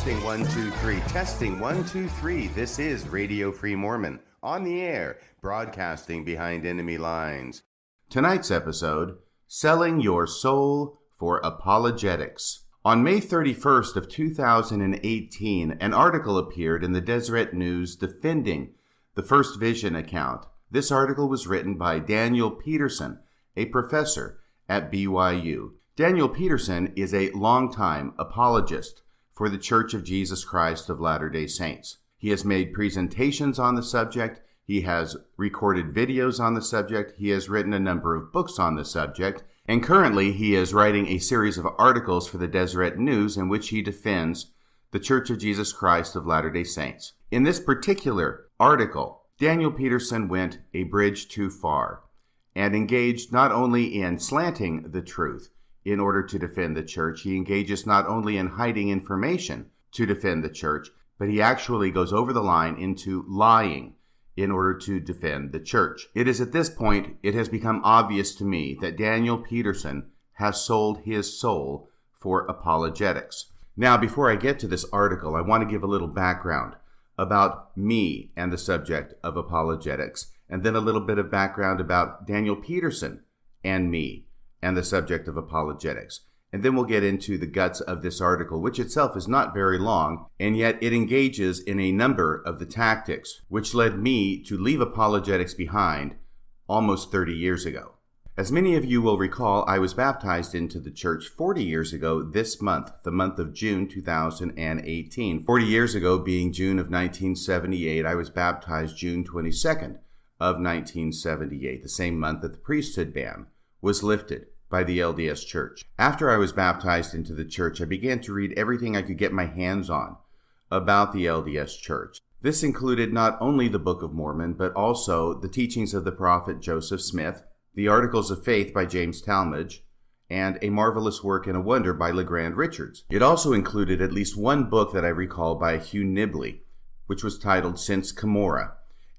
Testing 1 2 3. Testing 1 2 3. This is Radio Free Mormon on the air, broadcasting behind enemy lines. Tonight's episode: Selling Your Soul for Apologetics. On May 31st of 2018, an article appeared in the Deseret News defending the First Vision account. This article was written by Daniel Peterson, a professor at BYU. Daniel Peterson is a longtime apologist for the Church of Jesus Christ of Latter-day Saints. He has made presentations on the subject. He has recorded videos on the subject. He has written a number of books on the subject. And currently, he is writing a series of articles for the Deseret News in which he defends the Church of Jesus Christ of Latter-day Saints. In this particular article, Daniel Peterson went a bridge too far and engaged not only in slanting the truth in order to defend the church. He engages not only in hiding information to defend the church, but he actually goes over the line into lying in order to defend the church. It is at this point it has become obvious to me that Daniel Peterson has sold his soul for apologetics. Now, before I get to this article, I want to give a little background about me and the subject of apologetics, and then a little bit of background about Daniel Peterson and me and the subject of apologetics. And then we'll get into the guts of this article, which itself is not very long, and yet it engages in a number of the tactics which led me to leave apologetics behind almost 30 years ago. As many of you will recall, I was baptized into the church 40 years ago this month, the month of June 2018. 40 years ago, being June of 1978, I was baptized June 22nd of 1978, the same month that the priesthood ban was lifted by the LDS Church. After I was baptized into the church, I began to read everything I could get my hands on about the LDS Church. This included not only the Book of Mormon, but also the teachings of the prophet Joseph Smith, the Articles of Faith by James Talmage, and A Marvelous Work and a Wonder by LeGrand Richards. It also included at least one book that I recall by Hugh Nibley, which was titled Since Cumorah.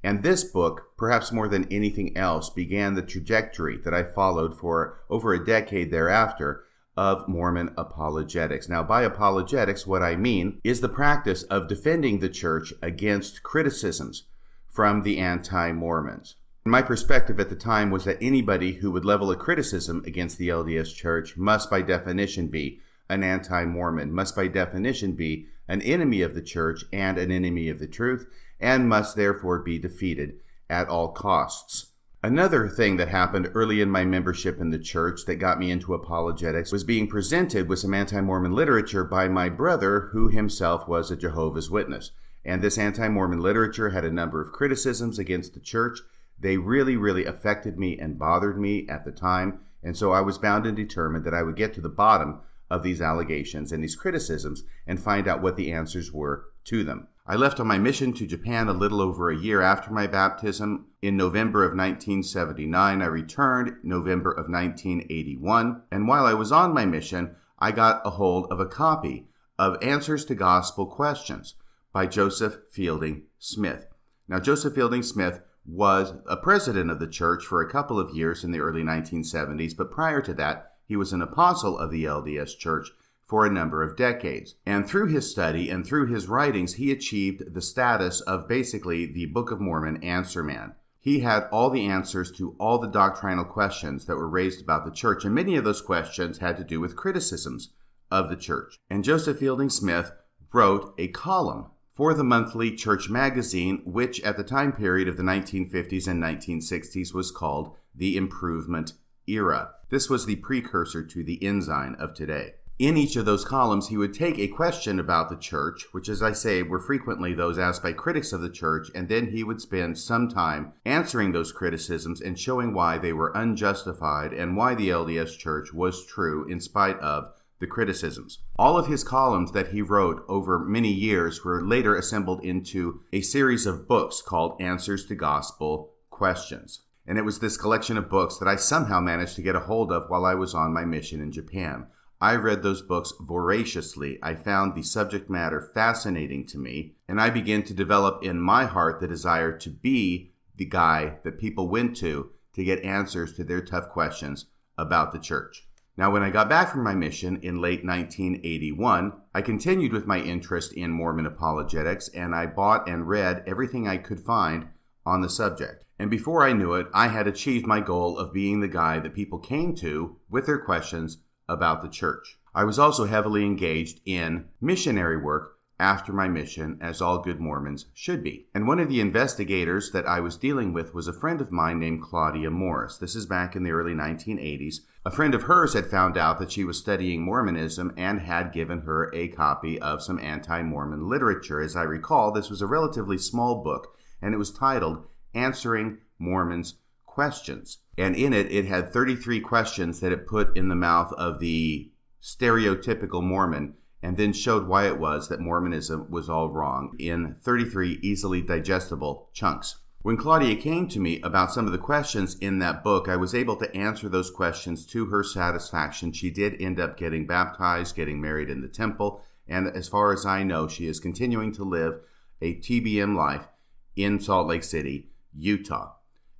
And this book, perhaps more than anything else, began the trajectory that I followed for over a decade thereafter of Mormon apologetics. Now, by apologetics, what I mean is the practice of defending the church against criticisms from the anti-Mormons. My perspective at the time was that anybody who would level a criticism against the LDS Church must by definition be an anti-Mormon, must by definition be an enemy of the church and an enemy of the truth, and must therefore be defeated at all costs. Another thing that happened early in my membership in the church that got me into apologetics was being presented with some anti-Mormon literature by my brother, who himself was a Jehovah's Witness. And this anti-Mormon literature had a number of criticisms against the church. They really affected me and bothered me at the time, and so I was bound and determined that I would get to the bottom of these allegations and these criticisms and find out what the answers were to them. I left on my mission to Japan a little over a year after my baptism. In November of 1979, I returned November of 1981, and while I was on my mission, I got a hold of a copy of Answers to Gospel Questions by Joseph Fielding Smith. Now, Joseph Fielding Smith was a president of the church for a couple of years in the early 1970s, but prior to that, he was an apostle of the LDS Church for a number of decades. And through his study and through his writings, he achieved the status of basically the Book of Mormon answer man. He had all the answers to all the doctrinal questions that were raised about the church, and many of those questions had to do with criticisms of the church. And Joseph Fielding Smith wrote a column for the monthly church magazine, which at the time period of the 1950s and 1960s was called the Improvement Era. This was the precursor to the Ensign of today. In each of those columns, he would take a question about the church, which, as I say, were frequently those asked by critics of the church, and then he would spend some time answering those criticisms and showing why they were unjustified and why the LDS Church was true in spite of the criticisms. All of his columns that he wrote over many years were later assembled into a series of books called Answers to Gospel Questions. And it was this collection of books that I somehow managed to get a hold of while I was on my mission in Japan. I read those books voraciously. I found the subject matter fascinating to me, and I began to develop in my heart the desire to be the guy that people went to get answers to their tough questions about the church. Now, when I got back from my mission in late 1981, I continued with my interest in Mormon apologetics, and I bought and read everything I could find on the subject. And before I knew it, I had achieved my goal of being the guy that people came to with their questions about the church. I was also heavily engaged in missionary work after my mission, as all good Mormons should be. And one of the investigators that I was dealing with was a friend of mine named Claudia Morris. This is back in the early 1980s. A friend of hers had found out that she was studying Mormonism and had given her a copy of some anti-Mormon literature. As I recall, this was a relatively small book, and it was titled Answering Mormons' Questions. And in it, it had 33 questions that it put in the mouth of the stereotypical Mormon, and then showed why it was that Mormonism was all wrong in 33 easily digestible chunks. When Claudia came to me about some of the questions in that book, I was able to answer those questions to her satisfaction. She did end up getting baptized, getting married in the temple, and as far as I know, she is continuing to live a TBM life in Salt Lake City, Utah.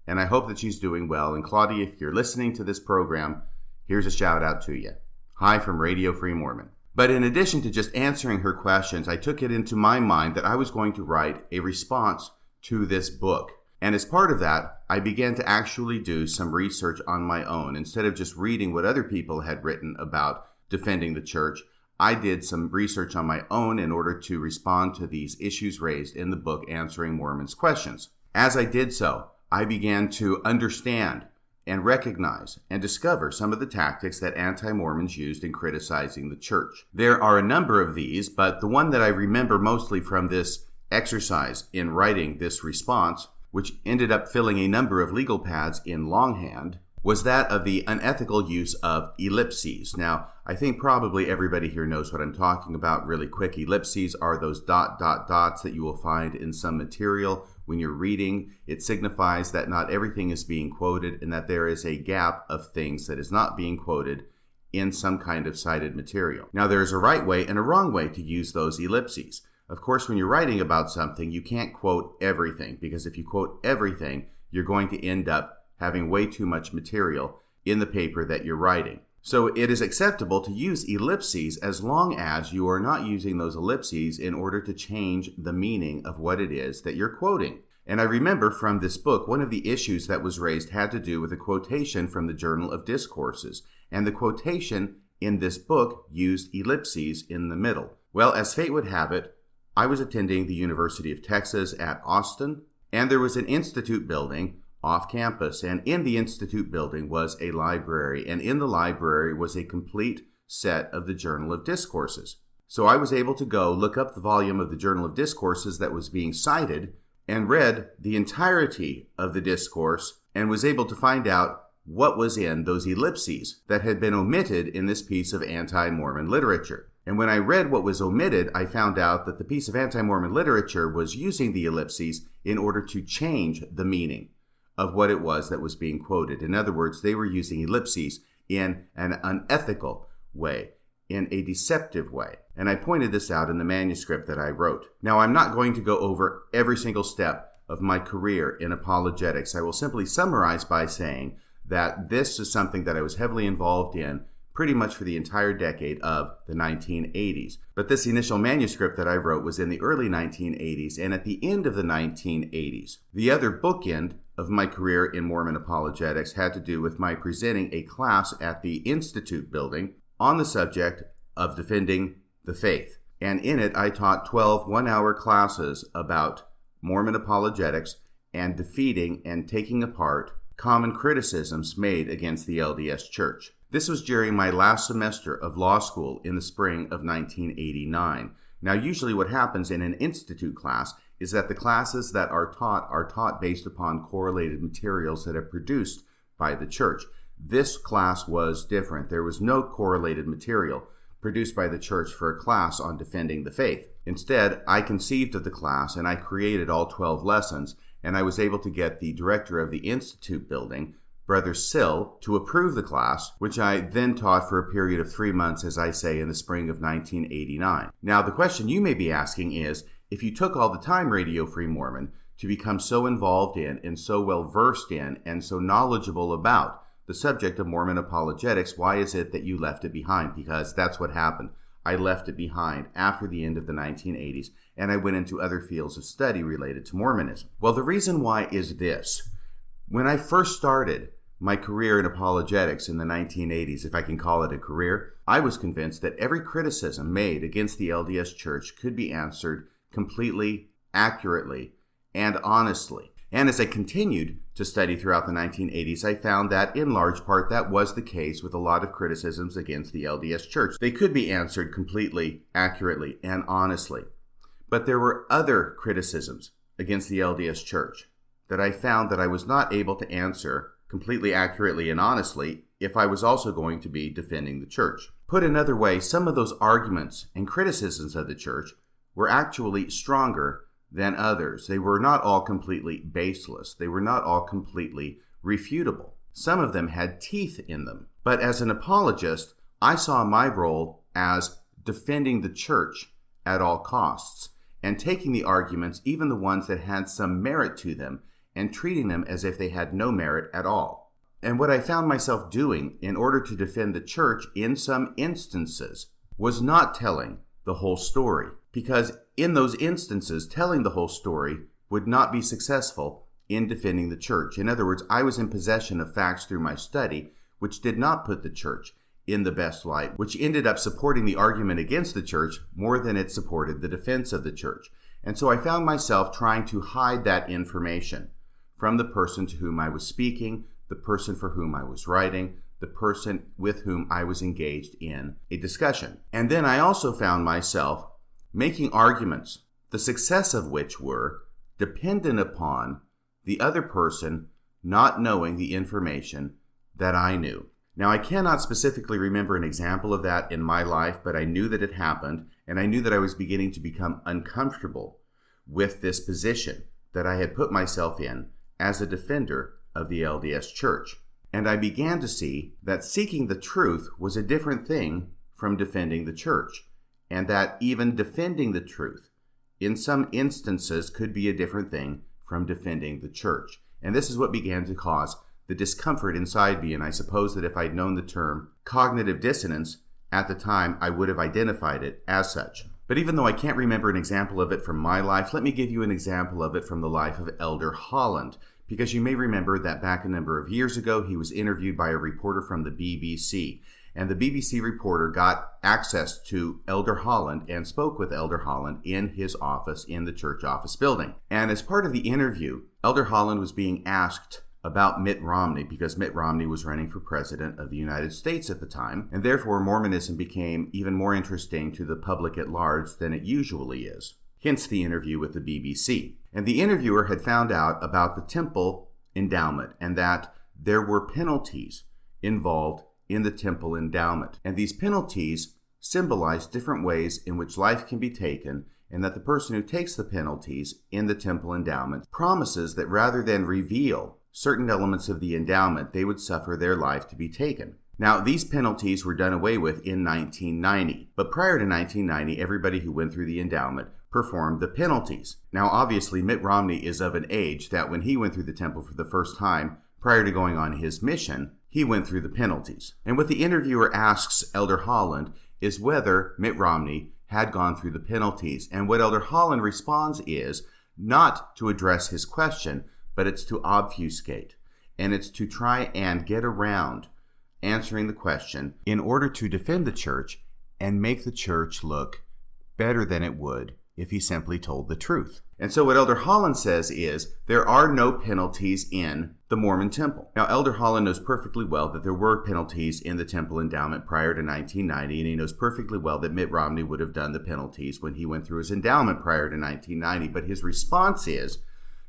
And I hope that she's doing well. And Claudia, if you're listening to this program, here's a shout out to you. Hi from Radio Free Mormon. But in addition to just answering her questions, I took it into my mind that I was going to write a response to this book. And as part of that, I began to actually do some research on my own. Instead of just reading what other people had written about defending the church, I did some research on my own in order to respond to these issues raised in the book Answering Mormons' Questions. As I did so, I began to understand and recognize and discover some of the tactics that anti-Mormons used in criticizing the church. There are a number of these, but the one that I remember mostly from this exercise in writing this response, which ended up filling a number of legal pads in longhand, was that of the unethical use of ellipses. Now, I think probably everybody here knows what I'm talking about really quick. Ellipses are those dots that you will find in some material. When you're reading, it signifies that not everything is being quoted and that there is a gap of things that is not being quoted in some kind of cited material. Now, there is a right way and a wrong way to use those ellipses. Of course, when you're writing about something, you can't quote everything, because if you quote everything, you're going to end up having way too much material in the paper that you're writing. So it is acceptable to use ellipses as long as you are not using those ellipses in order to change the meaning of what it is that you're quoting. And I remember from this book, one of the issues that was raised had to do with a quotation from the Journal of Discourses. And the quotation in this book used ellipses in the middle. Well, as fate would have it, I was attending the University of Texas at Austin, and there was an institute building off campus, and in the institute building was a library, and in the library was a complete set of the Journal of Discourses. So I was able to go look up the volume of the Journal of Discourses that was being cited and read the entirety of the discourse and was able to find out what was in those ellipses that had been omitted in this piece of anti-Mormon literature. And when I read what was omitted, I found out that the piece of anti-Mormon literature was using the ellipses in order to change the meaning of what it was that was being quoted. In other words, they were using ellipses in an unethical way, in a deceptive way. And I pointed this out in the manuscript that I wrote. Now, I'm not going to go over every single step of my career in apologetics. I will simply summarize by saying that this is something that I was heavily involved in pretty much for the entire decade of the 1980s. But this initial manuscript that I wrote was in the early 1980s and at the end of the 1980s. The other bookend of my career in Mormon apologetics had to do with my presenting a class at the Institute building on the subject of defending the faith. And in it, I taught 12 one-hour classes about Mormon apologetics and defeating and taking apart common criticisms made against the LDS Church. This was during my last semester of law school in the spring of 1989. Now, usually what happens in an institute class is that the classes that are taught based upon correlated materials that are produced by the church. This class was different. There was no correlated material produced by the church for a class on defending the faith. Instead, I conceived of the class and I created all 12 lessons, and I was able to get the director of the Institute building, Brother Sill, to approve the class, which I then taught for a period of 3 months, as I say, in the spring of 1989. Now, the question you may be asking is, if you took all the time, Radio Free Mormon, to become so involved in and so well versed in and so knowledgeable about the subject of Mormon apologetics, why is it that you left it behind? Because that's what happened. I left it behind after the end of the 1980s, and I went into other fields of study related to Mormonism. Well, the reason why is this. When I first started my career in apologetics in the 1980s, if I can call it a career, I was convinced that every criticism made against the LDS Church could be answered completely, accurately, and honestly. And as I continued to study throughout the 1980s, I found that in large part that was the case with a lot of criticisms against the LDS Church. They could be answered completely, accurately, and honestly. But there were other criticisms against the LDS Church that I found that I was not able to answer completely accurately and honestly if I was also going to be defending the church. Put another way, some of those arguments and criticisms of the church were actually stronger than others. They were not all completely baseless. They were not all completely refutable. Some of them had teeth in them. But as an apologist, I saw my role as defending the church at all costs and taking the arguments, even the ones that had some merit to them, and treating them as if they had no merit at all. And what I found myself doing in order to defend the church in some instances was not telling the whole story, because in those instances, telling the whole story would not be successful in defending the church. In other words, I was in possession of facts through my study which did not put the church in the best light, which ended up supporting the argument against the church more than it supported the defense of the church. And so I found myself trying to hide that information from the person to whom I was speaking, the person for whom I was writing, the person with whom I was engaged in a discussion. And then I also found myself making arguments, the success of which were dependent upon the other person not knowing the information that I knew. Now, I cannot specifically remember an example of that in my life, but I knew that it happened, and I knew that I was beginning to become uncomfortable with this position that I had put myself in as a defender of the LDS Church. And I began to see that seeking the truth was a different thing from defending the church, and that even defending the truth in some instances could be a different thing from defending the church. And this is what began to cause the discomfort inside me, and I suppose that if I'd known the term cognitive dissonance at the time, I would have identified it as such. But even though I can't remember an example of it from my life, let me give you an example of it from the life of Elder Holland, because you may remember that back a number of years ago, he was interviewed by a reporter from the BBC, and the BBC reporter got access to Elder Holland and spoke with Elder Holland in his office in the church office building. And as part of the interview, Elder Holland was being asked about Mitt Romney, because Mitt Romney was running for president of the United States at the time, and therefore Mormonism became even more interesting to the public at large than it usually is. Hence the interview with the BBC. And the interviewer had found out about the temple endowment and that there were penalties involved in the temple endowment. And these penalties symbolize different ways in which life can be taken, and that the person who takes the penalties in the temple endowment promises that rather than reveal certain elements of the endowment, they would suffer their life to be taken. Now, these penalties were done away with in 1990, but prior to 1990, everybody who went through the endowment performed the penalties. Now, obviously, Mitt Romney is of an age that when he went through the temple for the first time, prior to going on his mission, he went through the penalties. And what the interviewer asks Elder Holland is whether Mitt Romney had gone through the penalties. And what Elder Holland responds is not to address his question, but it's to obfuscate, and it's to try and get around answering the question in order to defend the church and make the church look better than it would if he simply told the truth. And so what Elder Holland says is there are no penalties in the Mormon temple. Now, Elder Holland knows perfectly well that there were penalties in the temple endowment prior to 1990, and he knows perfectly well that Mitt Romney would have done the penalties when he went through his endowment prior to 1990. But his response is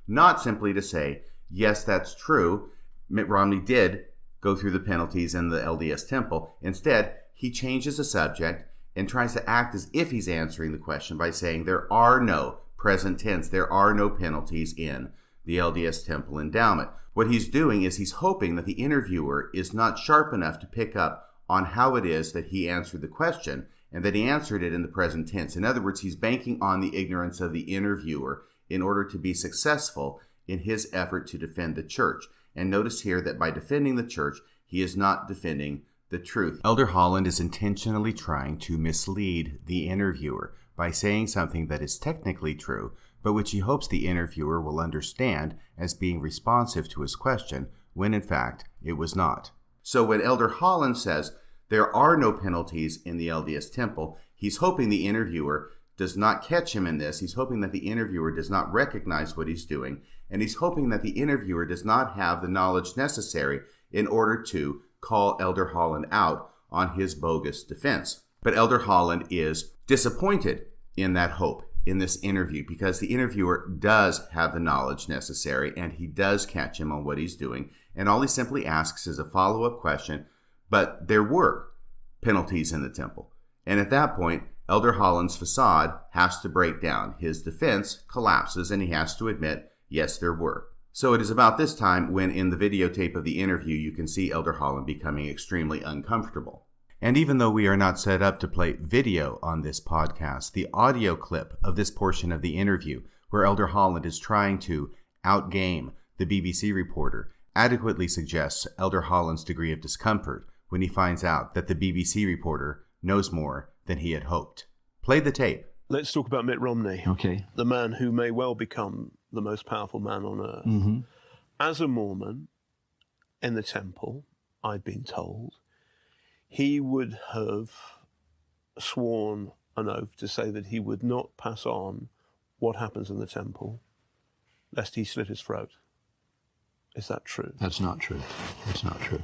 not simply to say, yes, that's true, Mitt Romney did go through the penalties in the LDS temple. Instead, he changes the subject and tries to act as if he's answering the question by saying there are no, present tense, there are no penalties in the LDS temple endowment. What he's doing is he's hoping that the interviewer is not sharp enough to pick up on how it is that he answered the question and that he answered it in the present tense. In other words, he's banking on the ignorance of the interviewer in order to be successful in his effort to defend the church. And notice here that by defending the church, He is not defending the truth. Elder Holland is intentionally trying to mislead the interviewer by saying something that is technically true, but which he hopes the interviewer will understand as being responsive to his question, when in fact it was not. So when Elder Holland says there are no penalties in the LDS temple, he's hoping the interviewer does not catch him in this. He's hoping that the interviewer does not recognize what he's doing, and he's hoping that the interviewer does not have the knowledge necessary in order to call Elder Holland out on his bogus defense. But Elder Holland is disappointed in that hope in this interview, because the interviewer does have the knowledge necessary and he does catch him on what he's doing, and all he simply asks is a follow-up question, but there were penalties in the temple. And at that point, Elder Holland's facade has to break down. His defense collapses and he has to admit, yes, there were. So it is about this time when in the videotape of the interview you can see Elder Holland becoming extremely uncomfortable. And even though we are not set up to play video on this podcast, the audio clip of this portion of the interview where Elder Holland is trying to outgame the BBC reporter adequately suggests Elder Holland's degree of discomfort when he finds out that the BBC reporter knows more than he had hoped. Play the tape. Let's talk about Mitt Romney. Okay. The man who may well become the most powerful man on earth. Mm-hmm. As a Mormon in the temple, I've been told, he would have sworn an oath to say that he would not pass on what happens in the temple, lest he slit his throat. Is that true? That's not true. That's not true.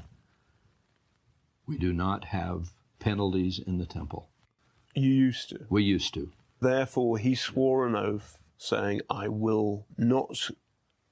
We do not have penalties in the temple. You used to. We used to. Therefore, he swore an oath saying, I will not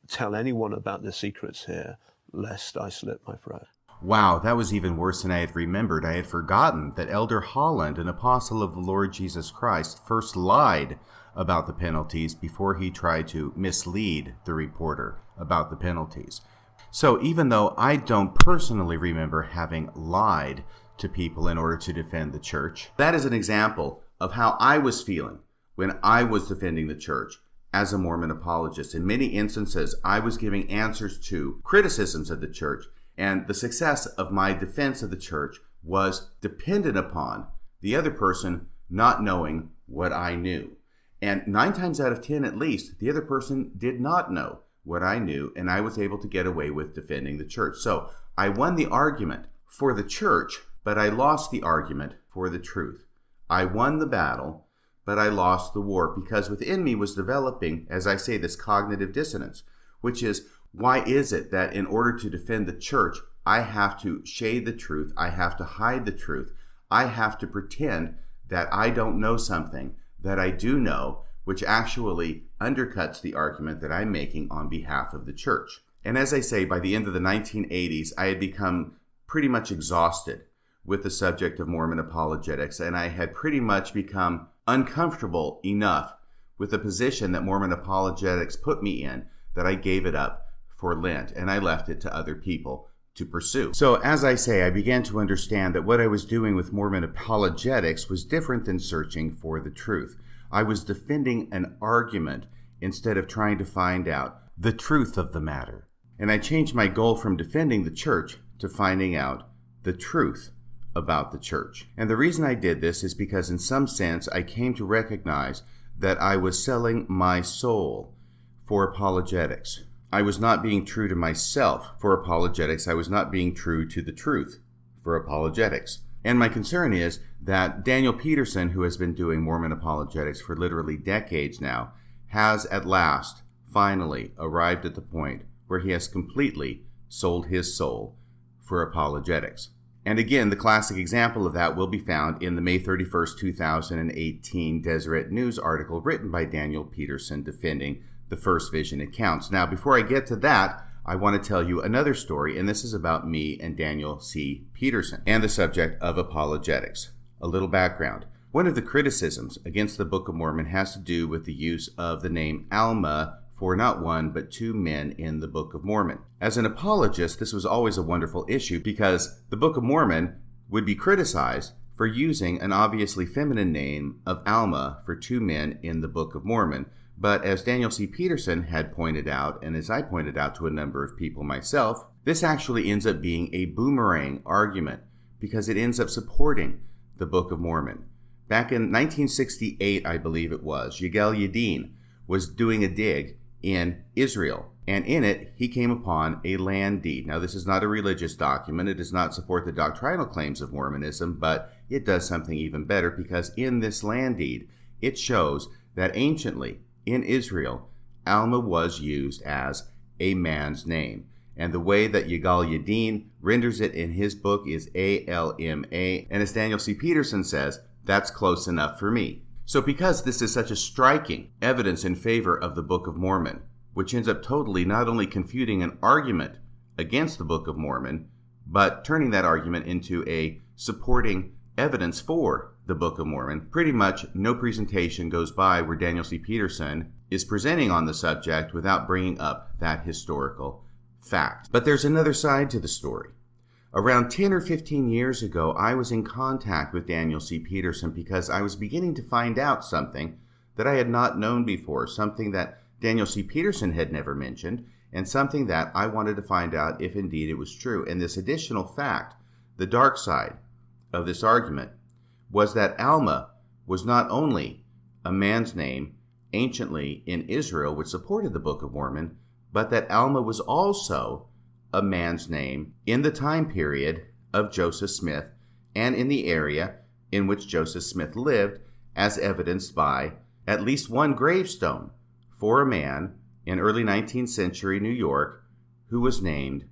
tell anyone about the secrets here, lest I slit my throat. Wow, that was even worse than I had remembered. I had forgotten that Elder Holland, an apostle of the Lord Jesus Christ, first lied about the penalties before he tried to mislead the reporter about the penalties. So even though I don't personally remember having lied to people in order to defend the church, that is an example of how I was feeling when I was defending the church as a Mormon apologist. In many instances, I was giving answers to criticisms of the church, and the success of my defense of the church was dependent upon the other person not knowing what I knew. And 9 times out of 10 at least, the other person did not know what I knew, and I was able to get away with defending the church. So I won the argument for the church, but I lost the argument for the truth. I won the battle, but I lost the war, because within me was developing, as I say, this cognitive dissonance, which is, why is it that in order to defend the church, I have to shade the truth, I have to hide the truth, I have to pretend that I don't know something that I do know, which actually undercuts the argument that I'm making on behalf of the church. And as I say, by the end of the 1980s, I had become pretty much exhausted with the subject of Mormon apologetics, and I had pretty much become uncomfortable enough with the position that Mormon apologetics put me in that I gave it up for Lent, and I left it to other people to pursue. So as I say, I began to understand that what I was doing with Mormon apologetics was different than searching for the truth. I was defending an argument instead of trying to find out the truth of the matter. And I changed my goal from defending the church to finding out the truth about the church. And the reason I did this is because in some sense I came to recognize that I was selling my soul for apologetics. I was not being true to myself for apologetics. I was not being true to the truth for apologetics. And my concern is that Daniel Peterson, who has been doing Mormon apologetics for literally decades now, has at last finally arrived at the point where he has completely sold his soul for apologetics. And again, the classic example of that will be found in the May 31st, 2018 Deseret News article written by Daniel Peterson defending the First Vision accounts. Now, before I get to that, I want to tell you another story, and this is about me and Daniel C. Peterson and the subject of apologetics. A little background. One of the criticisms against the Book of Mormon has to do with the use of the name Alma for not one but 2 men in the Book of Mormon. As an apologist, this was always a wonderful issue because the Book of Mormon would be criticized for using an obviously feminine name of Alma for 2 men in the Book of Mormon. But as Daniel C. Peterson had pointed out, and as I pointed out to a number of people myself, This actually ends up being a boomerang argument because it ends up supporting the Book of Mormon. Back in 1968, I believe it was, Yigal Yadin was doing a dig in Israel, and in it, he came upon a land deed. Now, this is not a religious document. It does not support the doctrinal claims of Mormonism, but it does something even better because in this land deed, it shows that anciently in Israel, Alma was used as a man's name. And the way that Yigal Yadin renders it in his book is A-L-M-A. And as Daniel C. Peterson says, that's close enough for me. So because this is such a striking evidence in favor of the Book of Mormon, which ends up totally not only confuting an argument against the Book of Mormon, but turning that argument into a supporting evidence for the Book of Mormon, pretty much no presentation goes by where Daniel C. Peterson is presenting on the subject without bringing up that historical fact. But there's another side to the story. Around 10 or 15 years ago, I was in contact with Daniel C. Peterson because I was beginning to find out something that I had not known before, something that Daniel C. Peterson had never mentioned, and something that I wanted to find out if indeed it was true. And this additional fact, the dark side of this argument, was that Alma was not only a man's name anciently in Israel, which supported the Book of Mormon, but that Alma was also a man's name in the time period of Joseph Smith and in the area in which Joseph Smith lived, as evidenced by at least one gravestone for a man in early 19th century New York who was named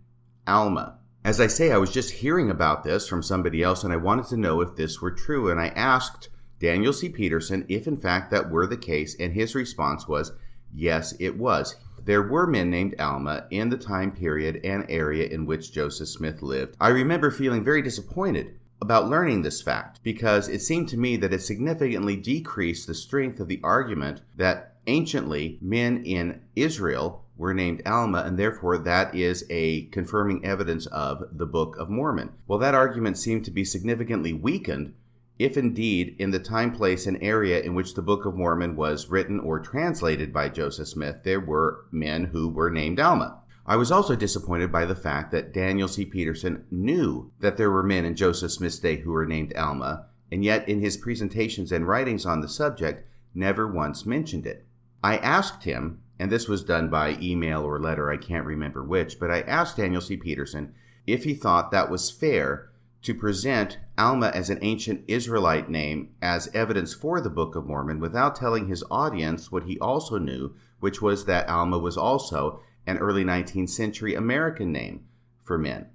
Alma. As I say, I was just hearing about this from somebody else, and I wanted to know if this were true, and I asked Daniel C. Peterson if in fact that were the case, and his response was, yes, it was. There were men named Alma in the time period and area in which Joseph Smith lived. I remember feeling very disappointed about learning this fact because it seemed to me that it significantly decreased the strength of the argument that anciently men in Israel were named Alma, and therefore that is a confirming evidence of the Book of Mormon. Well, that argument seemed to be significantly weakened if indeed in the time, place, and area in which the Book of Mormon was written or translated by Joseph Smith, there were men who were named Alma. I was also disappointed by the fact that Daniel C. Peterson knew that there were men in Joseph Smith's day who were named Alma, and yet in his presentations and writings on the subject, never once mentioned it. I asked him, and this was done by email or letter, I can't remember which, but I asked Daniel C. Peterson if he thought that was fair to present Alma as an ancient Israelite name as evidence for the Book of Mormon without telling his audience what he also knew, which was that Alma was also an early 19th century American name for men.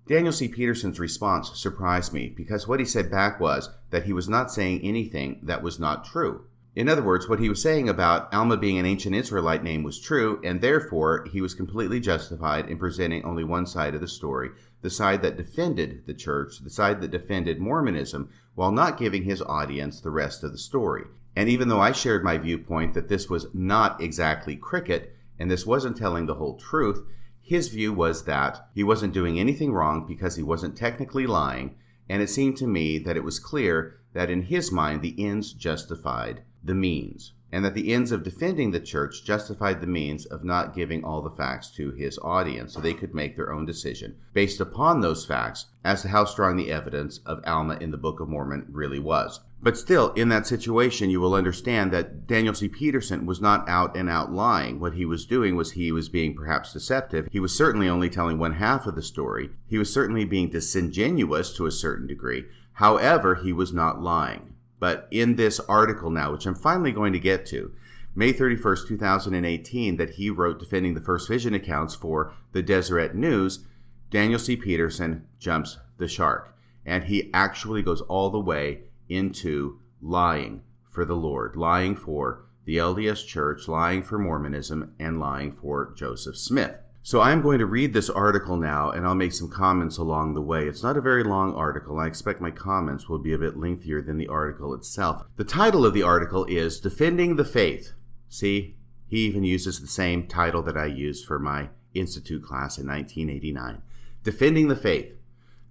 Daniel C. Peterson's response surprised me because what he said back was that he was not saying anything that was not true. In other words, what he was saying about Alma being an ancient Israelite name was true, and therefore he was completely justified in presenting only one side of the story, the side that defended the church, the side that defended Mormonism, while not giving his audience the rest of the story. And even though I shared my viewpoint that this was not exactly cricket, and this wasn't telling the whole truth, his view was that he wasn't doing anything wrong because he wasn't technically lying, and it seemed to me that it was clear that in his mind the ends justified the means, and that the ends of defending the church justified the means of not giving all the facts to his audience so they could make their own decision based upon those facts as to how strong the evidence of Alma in the Book of Mormon really was. But still, in that situation, you will understand that Daniel C. Peterson was not out and out lying. What he was doing was he was being perhaps deceptive. He was certainly only telling one half of the story. He was certainly being disingenuous to a certain degree. However, he was not lying. But in this article now, which I'm finally going to get to, May 31st, 2018, that he wrote defending the First Vision accounts for the Deseret News, Daniel C. Peterson jumps the shark. And he actually goes all the way into lying for the Lord, lying for the LDS Church, lying for Mormonism, and lying for Joseph Smith. So I'm going to read this article now, and I'll make some comments along the way. It's not a very long article. I expect my comments will be a bit lengthier than the article itself. The title of the article is Defending the Faith. See, he even uses the same title that I used for my Institute class in 1989. Defending the Faith.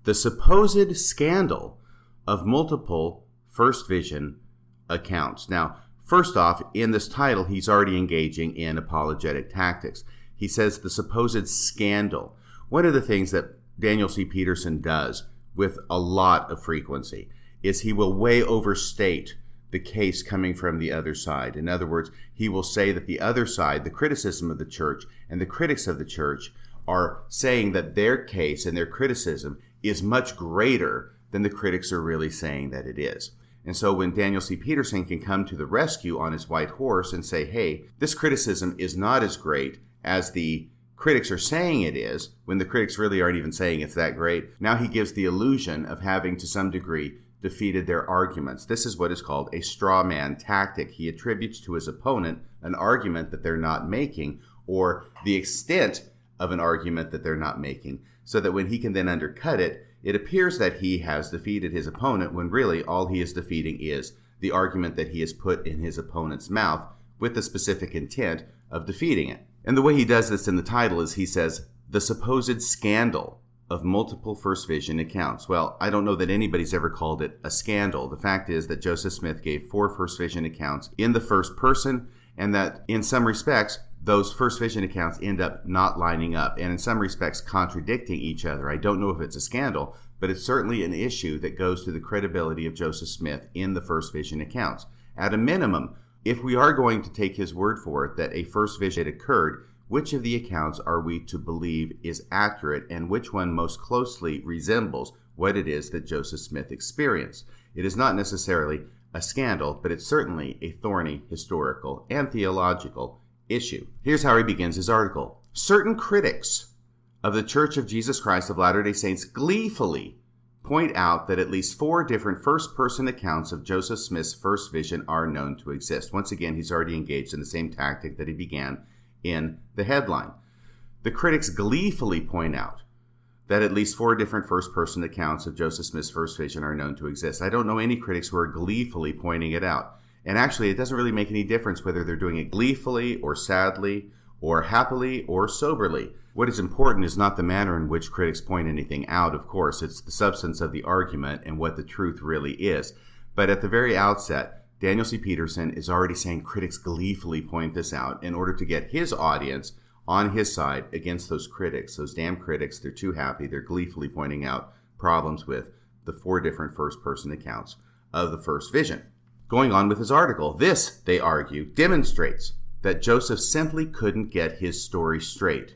The supposed scandal of multiple First Vision accounts. Now, first off, in this title, he's already engaging in apologetic tactics. He says the supposed scandal. One of the things that Daniel C. Peterson does with a lot of frequency is he will way overstate the case coming from the other side. In other words, he will say that the other side, the criticism of the church and the critics of the church, are saying that their case and their criticism is much greater than the critics are really saying that it is. And so when Daniel C. Peterson can come to the rescue on his white horse and say, hey, this criticism is not as great as the critics are saying it is, when the critics really aren't even saying it's that great, now he gives the illusion of having to some degree defeated their arguments. This is what is called a straw man tactic. He attributes to his opponent an argument that they're not making, or the extent of an argument that they're not making, so that when he can then undercut it, it appears that he has defeated his opponent, when really all he is defeating is the argument that he has put in his opponent's mouth with the specific intent of defeating it. And the way he does this in the title is he says, the supposed scandal of multiple first vision accounts. Well, I don't know that anybody's ever called it a scandal. The fact is that Joseph Smith gave 4 first vision accounts in the first person, and that in some respects, those first vision accounts end up not lining up, and in some respects contradicting each other. I don't know if it's a scandal, but it's certainly an issue that goes to the credibility of Joseph Smith in the first vision accounts. At a minimum, if we are going to take his word for it that a first vision occurred, which of the accounts are we to believe is accurate, and which one most closely resembles what it is that Joseph Smith experienced? It is not necessarily a scandal, but it's certainly a thorny historical and theological issue. Here's how he begins his article. Certain critics of the Church of Jesus Christ of Latter-day Saints gleefully point out that at least 4 different first-person accounts of Joseph Smith's first vision are known to exist. Once again, he's already engaged in the same tactic that he began in the headline. The critics gleefully point out that at least 4 different first-person accounts of Joseph Smith's first vision are known to exist. I don't know any critics who are gleefully pointing it out. And actually, it doesn't really make any difference whether they're doing it gleefully or sadly or happily or soberly. What is important is not the manner in which critics point anything out, of course. It's the substance of the argument and what the truth really is. But at the very outset, Daniel C. Peterson is already saying critics gleefully point this out in order to get his audience on his side against those critics. Those damn critics, they're too happy. They're gleefully pointing out problems with the 4 different first-person accounts of the first vision. Going on with his article, this, they argue, demonstrates that Joseph simply couldn't get his story straight,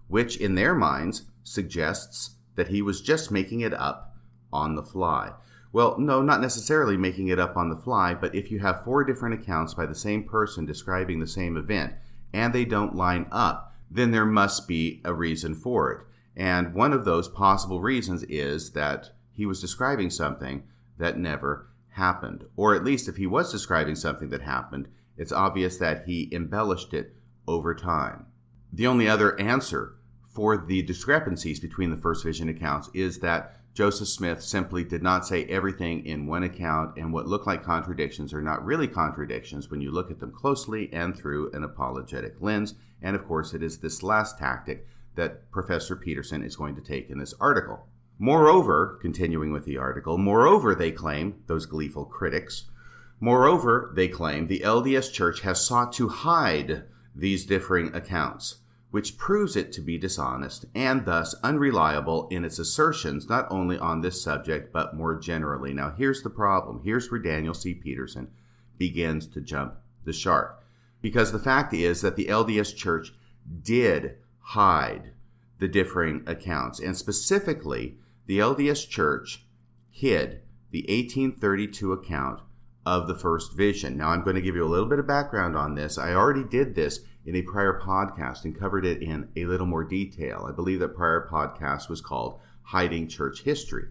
which in their minds suggests that he was just making it up on the fly. Well, no, not necessarily making it up on the fly, but if you have 4 different accounts by the same person describing the same event, and they don't line up, then there must be a reason for it. And one of those possible reasons is that he was describing something that never happened. Or at least if he was describing something that happened, it's obvious that he embellished it over time. The only other answer for the discrepancies between the first vision accounts is that Joseph Smith simply did not say everything in one account, and what look like contradictions are not really contradictions when you look at them closely and through an apologetic lens. And of course, it is this last tactic that Professor Peterson is going to take in this article. Moreover, continuing with the article, moreover, they claim, those gleeful critics, moreover, they claim the LDS Church has sought to hide these differing accounts, which proves it to be dishonest and thus unreliable in its assertions, not only on this subject, but more generally. Now, here's the problem. Here's where Daniel C. Peterson begins to jump the shark. Because the fact is that the LDS Church did hide the differing accounts, and specifically, the LDS Church hid the 1832 account of the first vision. Now, I'm going to give you a little bit of background on this. I already did this in a prior podcast and covered it in a little more detail. I believe that prior podcast was called Hiding Church History.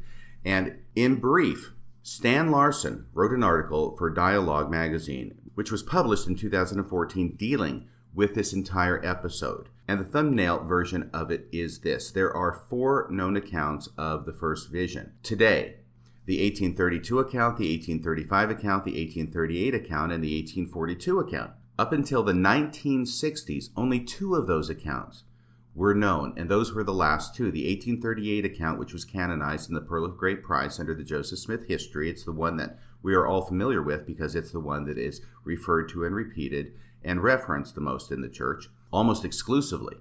And in brief, Stan Larson wrote an article for Dialogue magazine, which was published in 2014, dealing with this entire episode. And the thumbnail version of it is this. There are 4 known accounts of the first vision. Today, the 1832 account, the 1835 account, the 1838 account, and the 1842 account. Up until the 1960s, only 2 of those accounts were known, and those were the last 2. The 1838 account, which was canonized in the Pearl of Great Price under the Joseph Smith history. It's the one that we are all familiar with because it's the one that is referred to and repeated and referenced the most in the church, almost exclusively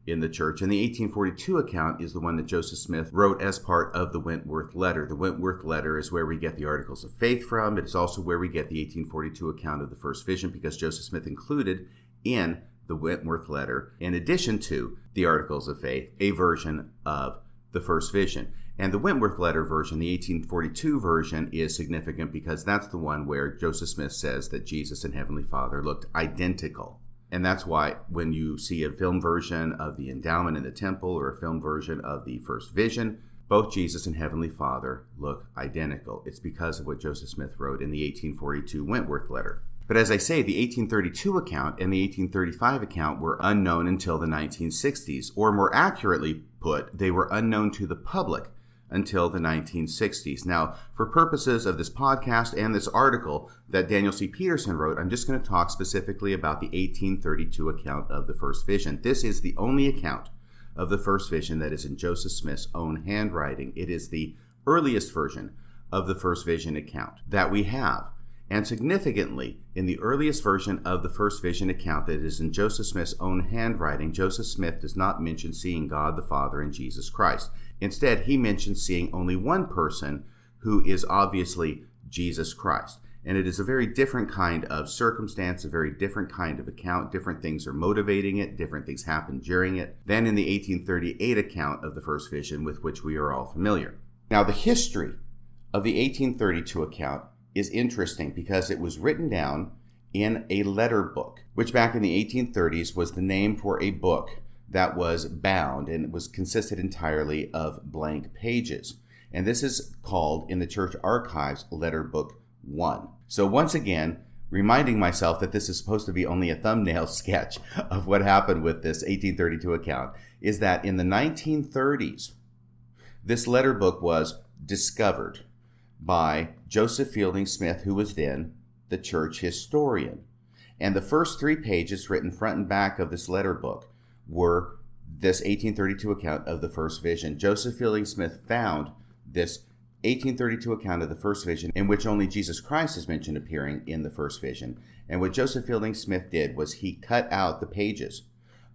in the church. And the 1842 account is the one that Joseph Smith wrote as part of the Wentworth Letter. The Wentworth Letter is where we get the Articles of Faith from. It's also where we get the 1842 account of the first vision, because Joseph Smith included in the Wentworth Letter, in addition to the Articles of Faith, a version of the first vision. And the Wentworth Letter version, the 1842 version, is significant because that's the one where Joseph Smith says that Jesus and Heavenly Father looked identical. And that's why when you see a film version of the endowment in the temple or a film version of the first vision, both Jesus and Heavenly Father look identical. It's because of what Joseph Smith wrote in the 1842 Wentworth Letter. But as I say, the 1832 account and the 1835 account were unknown until the 1960s, or more accurately put, they were unknown to the public until the 1960s. Now, for purposes of this podcast and this article that Daniel C. Peterson wrote, I'm just going to talk specifically about the 1832 account of the first vision. This is the only account of the first vision that is in Joseph Smith's own handwriting. It is the earliest version of the first vision account that we have. And significantly, in the earliest version of the first vision account that is in Joseph Smith's own handwriting, Joseph Smith does not mention seeing God the Father and Jesus Christ. Instead, he mentions seeing only one person, who is obviously Jesus Christ. And it is a very different kind of circumstance, a very different kind of account. Different things are motivating it, different things happen during it, than in the 1838 account of the first vision with which we are all familiar. Now, the history of the 1832 account is interesting because it was written down in a letter book, which back in the 1830s was the name for a book that was bound, and it was consisted entirely of blank pages. And this is called in the church archives Letter Book 1. So once again, reminding myself that this is supposed to be only a thumbnail sketch of what happened with this 1832 account, is that in the 1930s, this letter book was discovered by Joseph Fielding Smith, who was then the church historian. And the first 3 pages written front and back of this letter book were this 1832 account of the first vision. Joseph Fielding Smith found this 1832 account of the first vision in which only Jesus Christ is mentioned appearing in the first vision. And what Joseph Fielding Smith did was he cut out the pages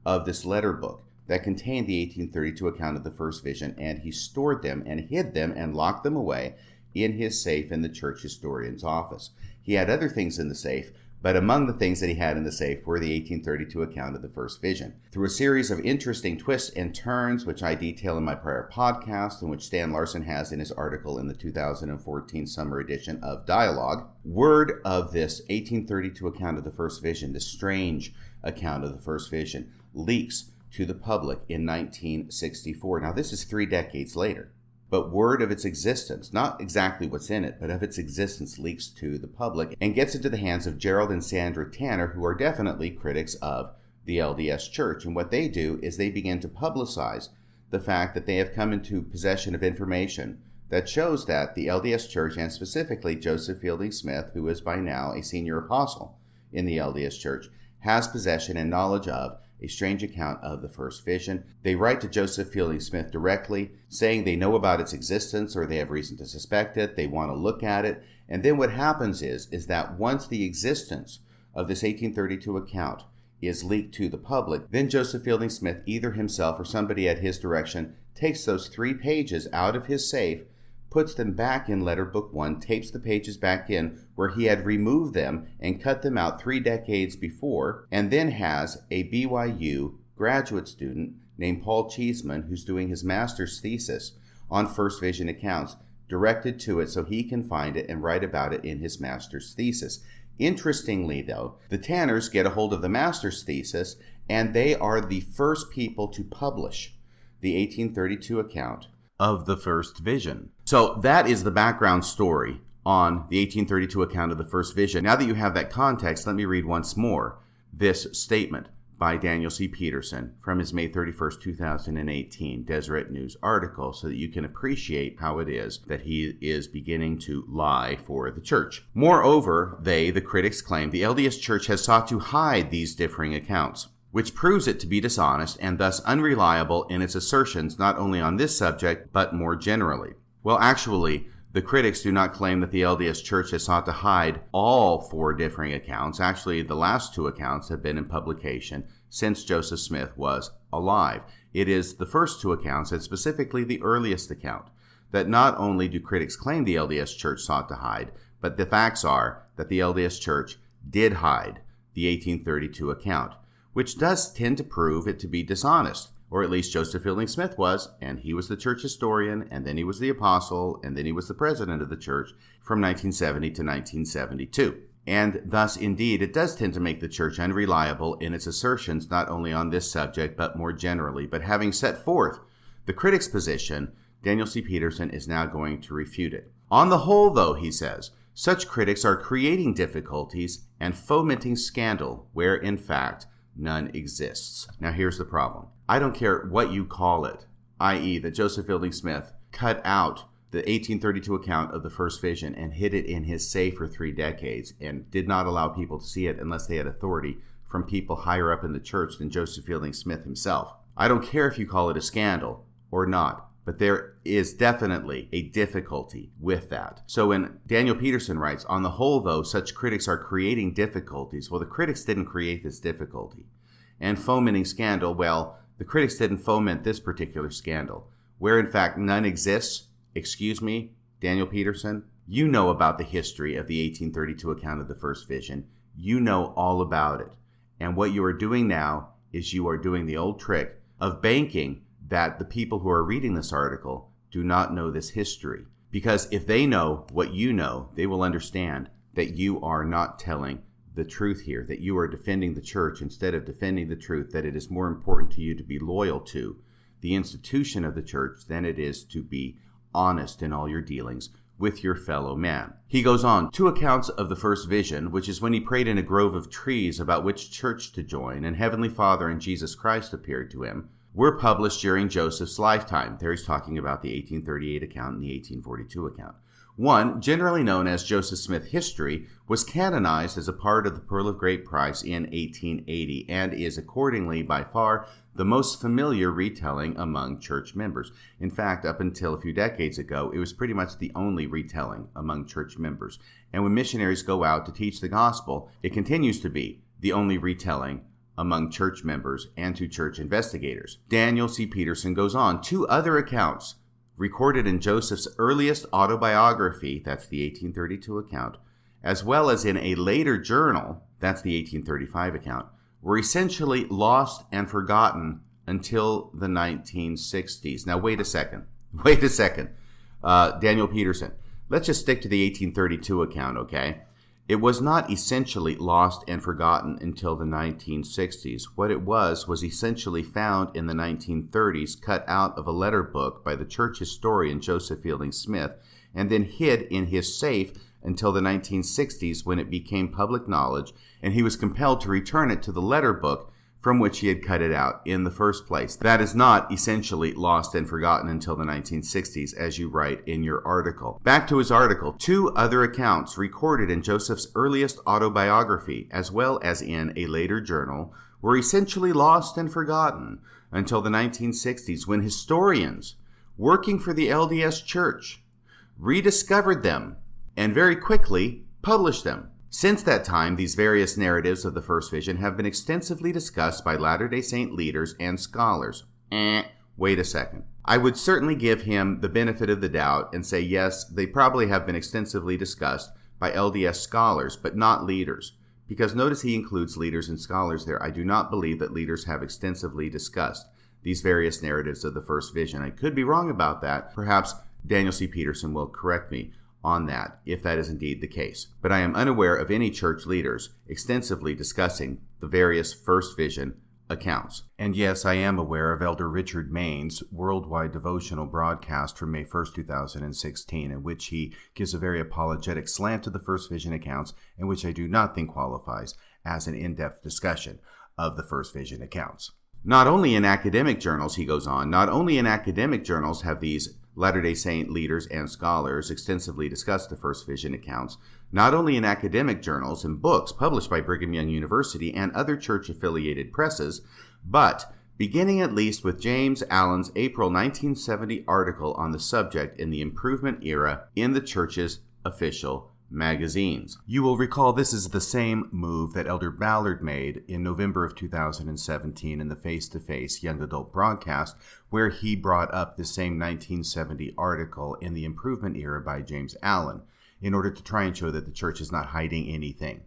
of this letter book that contained the 1832 account of the first vision, and he stored them and hid them and locked them away in his safe in the church historian's office. He had other things in the safe, but among the things that he had in the safe were the 1832 account of the first vision. Through a series of interesting twists and turns, which I detail in my prior podcast, and which Stan Larson has in his article in the 2014 summer edition of Dialogue, word of this 1832 account of the first vision, this strange account of the first vision, leaks to the public in 1964. Now, this is 3 decades later. But word of its existence, not exactly what's in it, but of its existence, leaks to the public and gets into the hands of Gerald and Sandra Tanner, who are definitely critics of the LDS Church. And what they do is they begin to publicize the fact that they have come into possession of information that shows that the LDS Church, and specifically Joseph Fielding Smith, who is by now a senior apostle in the LDS Church, has possession and knowledge of a strange account of the first vision. They write to Joseph Fielding Smith directly, saying they know about its existence or they have reason to suspect it, they want to look at it. And then what happens is that once the existence of this 1832 account is leaked to the public, then Joseph Fielding Smith, either himself or somebody at his direction, takes those 3 pages out of his safe, puts them back in Letter Book 1, tapes the pages back in where he had removed them and cut them out 3 decades before, and then has a BYU graduate student named Paul Cheeseman, who's doing his master's thesis on first vision accounts, directed to it so he can find it and write about it in his master's thesis. Interestingly, though, the Tanners get a hold of the master's thesis, and they are the first people to publish the 1832 account of the first vision. So that is the background story on the 1832 account of the first vision. Now that you have that context, let me read once more this statement by Daniel C. Peterson from his May 31st, 2018 Deseret News article, so that you can appreciate how it is that he is beginning to lie for the church. Moreover, they, the critics, claim the LDS Church has sought to hide these differing accounts, which proves it to be dishonest and thus unreliable in its assertions not only on this subject, but more generally. Well, actually, the critics do not claim that the LDS Church has sought to hide all 4 differing accounts. Actually, the last 2 accounts have been in publication since Joseph Smith was alive. It is the first two accounts, and specifically the earliest account, that not only do critics claim the LDS Church sought to hide, but the facts are that the LDS Church did hide the 1832 account, which does tend to prove it to be dishonest, or at least Joseph Fielding Smith was, and he was the church historian, and then he was the apostle, and then he was the president of the church from 1970 to 1972. And thus, indeed, it does tend to make the church unreliable in its assertions not only on this subject, but more generally. But having set forth the critic's position, Daniel C. Peterson is now going to refute it. On the whole, though, he says, such critics are creating difficulties and fomenting scandal where, in fact, none exists. Now, here's the problem. I don't care what you call it, i.e. that Joseph Fielding Smith cut out the 1832 account of the first vision and hid it in his safe for 3 decades and did not allow people to see it unless they had authority from people higher up in the church than Joseph Fielding Smith himself. I don't care if you call it a scandal or not, but there is definitely a difficulty with that. So when Daniel Peterson writes, on the whole, though, such critics are creating difficulties. Well, the critics didn't create this difficulty. And fomenting scandal, well, the critics didn't foment this particular scandal. Where, in fact, none exists, excuse me, Daniel Peterson, you know about the history of the 1832 account of the first vision. You know all about it. And what you are doing now is you are doing the old trick of banking that the people who are reading this article do not know this history. Because if they know what you know, they will understand that you are not telling the truth here, that you are defending the church instead of defending the truth, that it is more important to you to be loyal to the institution of the church than it is to be honest in all your dealings with your fellow man. He goes on, 2 accounts of the first vision, which is when he prayed in a grove of trees about which church to join, and Heavenly Father and Jesus Christ appeared to him, were published during Joseph's lifetime. There he's talking about the 1838 account and the 1842 account. One, generally known as Joseph Smith History, was canonized as a part of the Pearl of Great Price in 1880 and is accordingly by far the most familiar retelling among church members. In fact, up until a few decades ago, it was pretty much the only retelling among church members. And when missionaries go out to teach the gospel, it continues to be the only retelling among church members and to church investigators. Daniel C. Peterson goes on, 2 other accounts recorded in Joseph's earliest autobiography, that's the 1832 account, as well as in a later journal, that's the 1835 account, were essentially lost and forgotten until the 1960s. Now, wait a second. Daniel Peterson, let's just stick to the 1832 account, okay? It was not essentially lost and forgotten until the 1960s. What it was essentially found in the 1930s, cut out of a letter book by the church historian Joseph Fielding Smith, and then hid in his safe until the 1960s when it became public knowledge, and he was compelled to return it to the letter book from which he had cut it out in the first place. That is not essentially lost and forgotten until the 1960s, as you write in your article. Back to his article, 2 other accounts recorded in Joseph's earliest autobiography, as well as in a later journal, were essentially lost and forgotten until the 1960s, when historians working for the LDS Church rediscovered them and very quickly published them. Since that time, these various narratives of the first vision have been extensively discussed by Latter-day Saint leaders and scholars. Wait a second. I would certainly give him the benefit of the doubt and say, yes, they probably have been extensively discussed by LDS scholars, but not leaders. Because notice he includes leaders and scholars there. I do not believe that leaders have extensively discussed these various narratives of the first vision. I could be wrong about that. Perhaps Daniel C. Peterson will correct me on that, if that is indeed the case. But I am unaware of any church leaders extensively discussing the various first vision accounts. And yes, I am aware of Elder Richard Main's worldwide devotional broadcast from May 1st, 2016, in which he gives a very apologetic slant to the first vision accounts, and which I do not think qualifies as an in-depth discussion of the first vision accounts. Not only in academic journals, he goes on, not only in academic journals have these Latter-day Saint leaders and scholars extensively discussed the first vision accounts, not only in academic journals and books published by Brigham Young University and other church-affiliated presses, but beginning at least with James Allen's April 1970 article on the subject in the Improvement Era in the church's official magazines. You will recall this is the same move that Elder Ballard made in November of 2017 in the Face-to-Face Young Adult broadcast, where he brought up the same 1970 article in the Improvement Era by James Allen in order to try and show that the church is not hiding anything.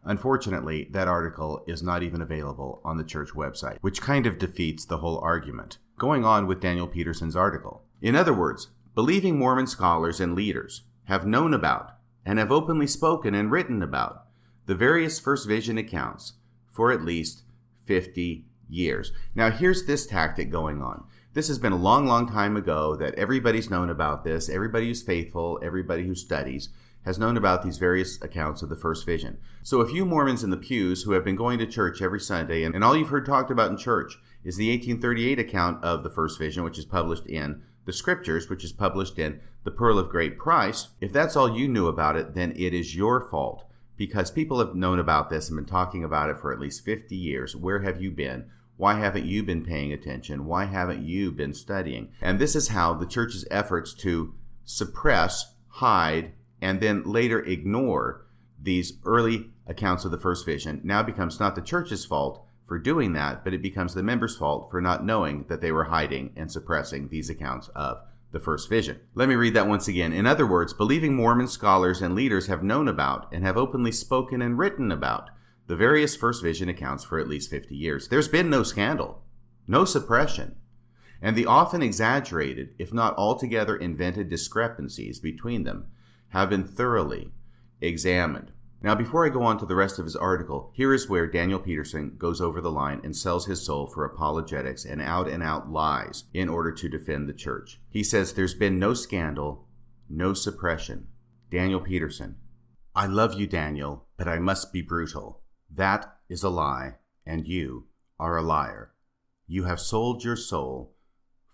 Unfortunately, that article is not even available on the church website, which kind of defeats the whole argument. Going on with Daniel Peterson's article. In other words, believing Mormon scholars and leaders have known about and have openly spoken and written about the various First Vision accounts for at least 50 years. Now, here's this tactic going on. This has been a long, long time ago that everybody's known about this. Everybody who's faithful, everybody who studies, has known about these various accounts of the First Vision. So if you Mormons in the pews who have been going to church every Sunday, and all you've heard talked about in church is the 1838 account of the First Vision, which is published in the Scriptures, which is published in the Pearl of Great Price, if that's all you knew about it, then it is your fault, because people have known about this and been talking about it for at least 50 years. Where have you been? Why haven't you been paying attention? Why haven't you been studying? And this is how the church's efforts to suppress, hide, and then later ignore these early accounts of the First Vision now becomes not the church's fault for doing that, but it becomes the members' fault for not knowing that they were hiding and suppressing these accounts of the First Vision. Let me read that once again. In other words, believing Mormon scholars and leaders have known about and have openly spoken and written about the various First Vision accounts for at least 50 years. There's been no scandal, no suppression, and the often exaggerated, if not altogether invented discrepancies between them have been thoroughly examined. Now, before I go on to the rest of his article, here is where Daniel Peterson goes over the line and sells his soul for apologetics and out lies in order to defend the church. He says there's been no scandal, no suppression. Daniel Peterson: I love you, Daniel, but I must be brutal. That is a lie, and you are a liar. You have sold your soul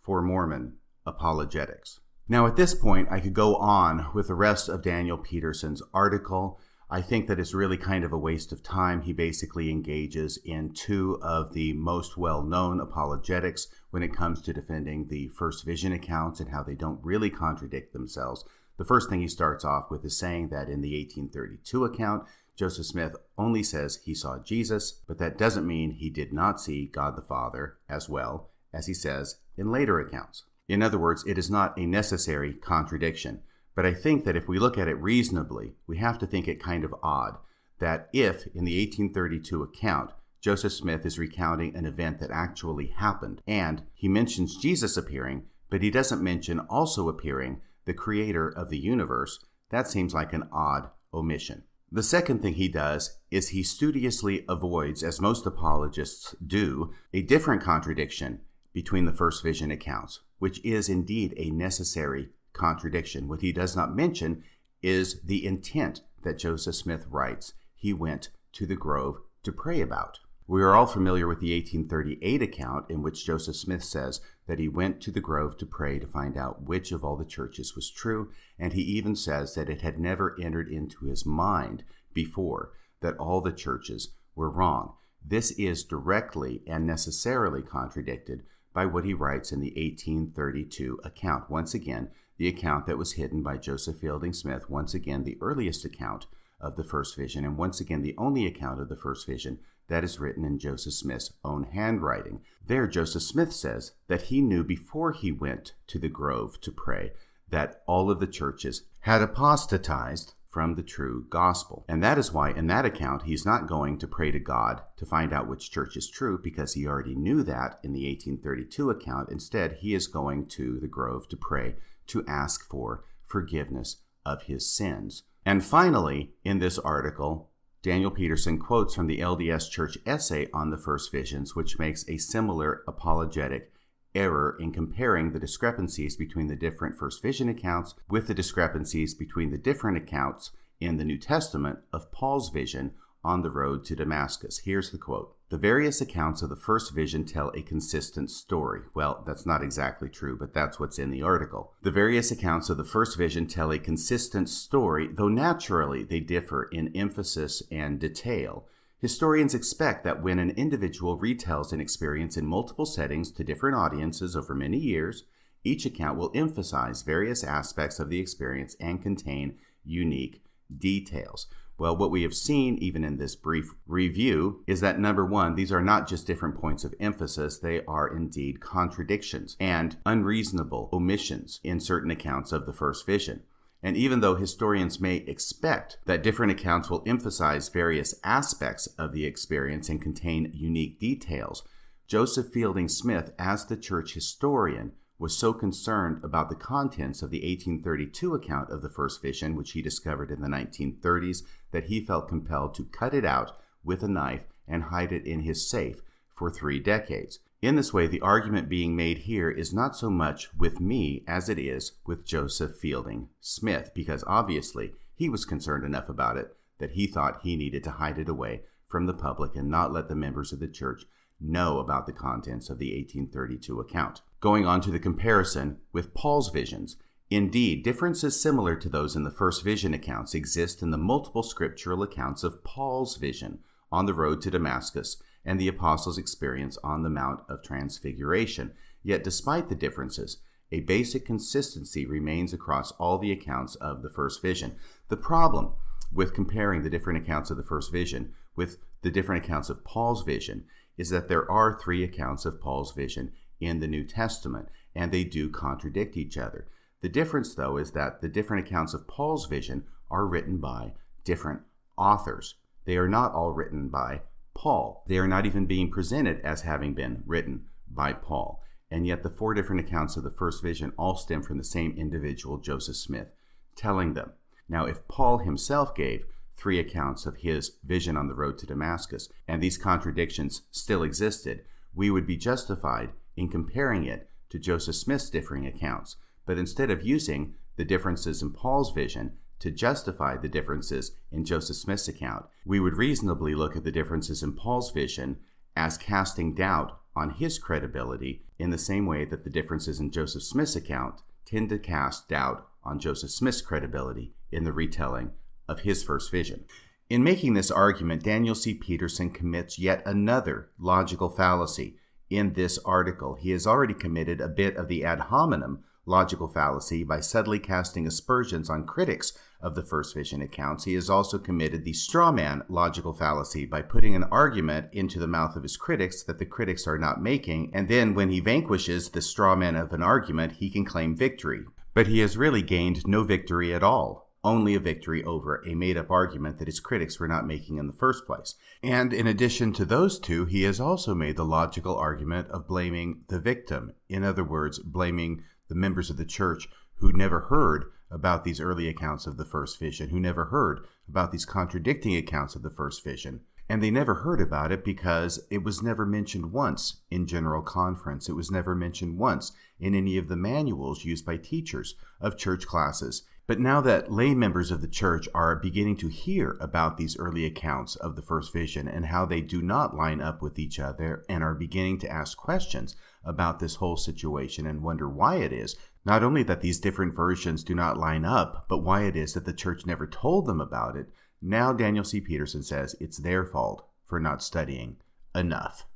for Mormon apologetics. Now, at this point, I could go on with the rest of Daniel Peterson's article. I think that it's really kind of a waste of time. He basically engages in two of the most well-known apologetics when it comes to defending the First Vision accounts and how they don't really contradict themselves. The first thing he starts off with is saying that in the 1832 account, Joseph Smith only says he saw Jesus, but that doesn't mean he did not see God the Father as well as he says in later accounts. In other words, it is not a necessary contradiction. But I think that if we look at it reasonably, we have to think it kind of odd that if, in the 1832 account, Joseph Smith is recounting an event that actually happened, and he mentions Jesus appearing, but he doesn't mention also appearing the creator of the universe, that seems like an odd omission. The second thing he does is he studiously avoids, as most apologists do, a different contradiction between the First Vision accounts, which is indeed a necessary contradiction. What he does not mention is the intent that Joseph Smith writes he went to the grove to pray about. We are all familiar with the 1838 account in which Joseph Smith says that he went to the grove to pray to find out which of all the churches was true, and he even says that it had never entered into his mind before that all the churches were wrong. This is directly and necessarily contradicted by what he writes in the 1832 account. Once again, the account that was hidden by Joseph Fielding Smith, once again the earliest account of the First Vision, and once again the only account of the First Vision that is written in Joseph Smith's own handwriting. There, Joseph Smith says that he knew before he went to the grove to pray that all of the churches had apostatized from the true gospel. And that is why in that account he's not going to pray to God to find out which church is true, because he already knew that in the 1832 account. Instead, he is going to the grove to pray to ask for forgiveness of his sins. And finally, in this article, Daniel Peterson quotes from the LDS Church essay on the First Visions, which makes a similar apologetic error in comparing the discrepancies between the different First Vision accounts with the discrepancies between the different accounts in the New Testament of Paul's vision on the road to Damascus. Here's the quote: "The various accounts of the First Vision tell a consistent story." Well, that's not exactly true, but that's what's in the article. "The various accounts of the First Vision tell a consistent story, though naturally they differ in emphasis and detail. Historians expect that when an individual retells an experience in multiple settings to different audiences over many years, each account will emphasize various aspects of the experience and contain unique details. Well, what we have seen, even in this brief review, is that number one, these are not just different points of emphasis, they are indeed contradictions and unreasonable omissions in certain accounts of the first vision. And even though historians may expect that different accounts will emphasize various aspects of the experience and contain unique details, Joseph Fielding Smith, as the church historian, was so concerned about the contents of the 1832 account of the first vision, which he discovered in the 1930s, that he felt compelled to cut it out with a knife and hide it in his safe for 3 decades. In this way, the argument being made here is not so much with me as it is with Joseph Fielding Smith, because obviously he was concerned enough about it that he thought he needed to hide it away from the public and not let the members of the church know about the contents of the 1832 account. Going on to the comparison with Paul's visions. Indeed, differences similar to those in the first vision accounts exist in the multiple scriptural accounts of Paul's vision on the road to Damascus and the apostles' experience on the Mount of Transfiguration. Yet despite the differences, a basic consistency remains across all the accounts of the first vision. The problem with comparing the different accounts of the first vision with the different accounts of Paul's vision is that there are 3 accounts of Paul's vision in the New Testament, and they do contradict each other. The difference, though, is that the different accounts of Paul's vision are written by different authors. They are not all written by Paul. They are not even being presented as having been written by Paul. And yet the 4 different accounts of the first vision all stem from the same individual, Joseph Smith, telling them. Now, if Paul himself gave 3 accounts of his vision on the road to Damascus, and these contradictions still existed, we would be justified in comparing it to Joseph Smith's differing accounts. But instead of using the differences in Paul's vision to justify the differences in Joseph Smith's account, we would reasonably look at the differences in Paul's vision as casting doubt on his credibility in the same way that the differences in Joseph Smith's account tend to cast doubt on Joseph Smith's credibility in the retelling of his first vision. In making this argument, Daniel C. Peterson commits yet another logical fallacy. In this article, he has already committed a bit of the ad hominem logical fallacy by subtly casting aspersions on critics of the first vision accounts. He has also committed the straw man logical fallacy by putting an argument into the mouth of his critics that the critics are not making, and then when he vanquishes the straw man of an argument, he can claim victory. But he has really gained no victory at all, only a victory over a made-up argument that his critics were not making in the first place. And in addition to those 2, he has also made the logical argument of blaming the victim. In other words, blaming the members of the church who never heard about these early accounts of the first vision, who never heard about these contradicting accounts of the first vision. And they never heard about it because it was never mentioned once in general conference. It was never mentioned once in any of the manuals used by teachers of church classes. But now that lay members of the church are beginning to hear about these early accounts of the first vision and how they do not line up with each other, and are beginning to ask questions about this whole situation and wonder why it is, not only that these different versions do not line up, but why it is that the church never told them about it, now Daniel C. Peterson says it's their fault for not studying enough.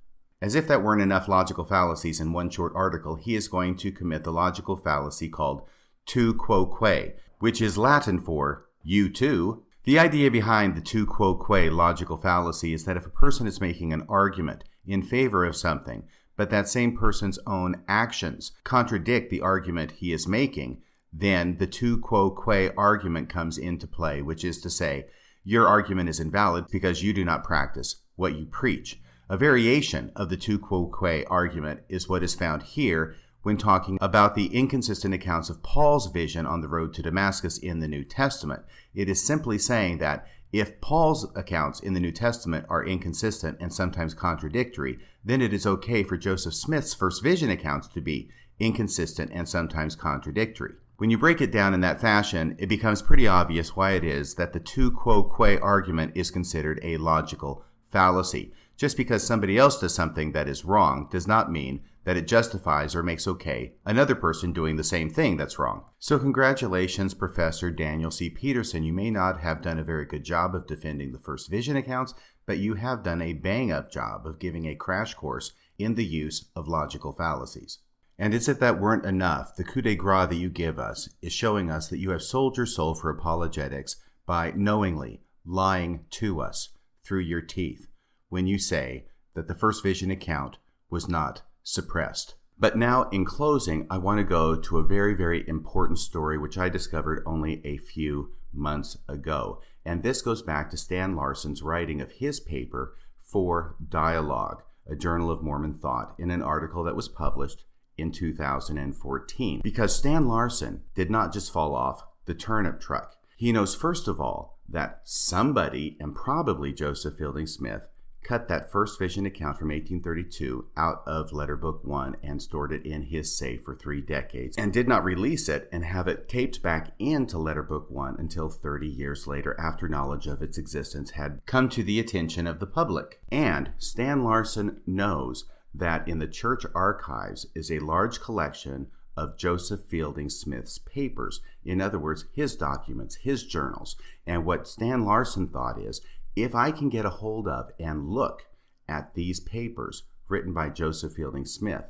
As if that weren't enough logical fallacies in one short article, he is going to commit the logical fallacy called tu quoque, which is Latin for you too. The idea behind the tu quoque logical fallacy is that if a person is making an argument in favor of something, but that same person's own actions contradict the argument he is making, then the tu quoque argument comes into play, which is to say, your argument is invalid because you do not practice what you preach. A variation of the tu quoque argument is what is found here when talking about the inconsistent accounts of Paul's vision on the road to Damascus in the New Testament. It is simply saying that if Paul's accounts in the New Testament are inconsistent and sometimes contradictory, then it is okay for Joseph Smith's first vision accounts to be inconsistent and sometimes contradictory. When you break it down in that fashion, it becomes pretty obvious why it is that the tu quoque argument is considered a logical fallacy. Just because somebody else does something that is wrong does not mean that it justifies or makes okay another person doing the same thing that's wrong. So congratulations, Professor Daniel C. Peterson. You may not have done a very good job of defending the first vision accounts, but you have done a bang-up job of giving a crash course in the use of logical fallacies. And as if that weren't enough, the coup de grace that you give us is showing us that you have sold your soul for apologetics by knowingly lying to us through your teeth when you say that the First Vision account was not suppressed. But now, in closing, I want to go to a very, very important story which I discovered only a few months ago. And this goes back to Stan Larson's writing of his paper for Dialogue, a Journal of Mormon Thought, in an article that was published in 2014. Because Stan Larson did not just fall off the turnip truck. He knows, first of all, that somebody, and probably Joseph Fielding Smith, cut that First Vision account from 1832 out of Letter Book 1 and stored it in his safe for 3 decades, and did not release it and have it taped back into Letter Book 1 until 30 years later, after knowledge of its existence had come to the attention of the public. And Stan Larson knows that in the church archives is a large collection of Joseph Fielding Smith's papers. In other words, his documents, his journals. And what Stan Larson thought is, if I can get a hold of and look at these papers written by Joseph Fielding Smith,